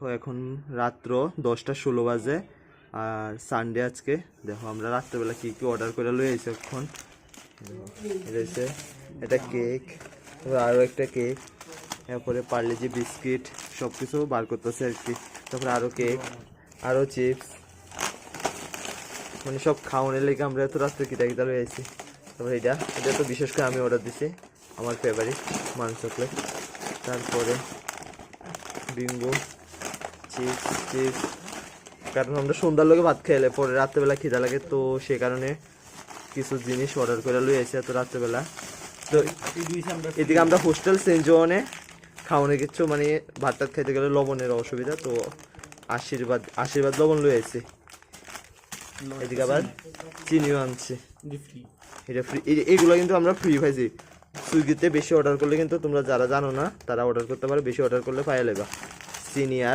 দেখো এখন রাত্র 10:16 বাজে আর সানডে আজকে। দেখো আমরা রাত্রেবেলা কি কি অর্ডার করে লই আইছি এখন। রয়েছে এটা কেক, আরও একটা কেক, তারপরে পার্লেজি বিস্কিট, সব কিছু বার করতেছে আর কি। তারপরে আরও কেক, আরও চিপস, মানে সব খাওয়ানোর লেগে আমরা এত রাত্রে কিতা কিতা লই আইছি। তারপরে এটা এটা তো বিশেষ করে আমি অর্ডার দিছি, আমার ফেভারিট মান চকলেট। তারপরে বিঙ্গো, চিপস চিপস, কারণ আমরা সন্ধ্যার লোকে ভাত খাইলে পরে রাত্রেবেলা খিদা লাগে, তো সে কারণে কিছু জিনিস অর্ডার করে লই আসি এত রাত্রেবেলা। তো এদিকে আমরা হোস্টেল সেন্ট জোনে খাওয়ানো কিচ্ছু মানে ভাত টাত খাইতে গেলে লবণের অসুবিধা, তো আশীর্বাদ লবণ লই আসি। এদিকে আবার চিনিও আনছি, এটা ফ্রি। এগুলো কিন্তু আমরা ফ্রি পাইছি। সুইগিতে বেশি অর্ডার করলে কিন্তু তোমরা যারা জানো না তারা অর্ডার করতে পারো, বেশি অর্ডার করলে পাইয়া লেবা চিনি আর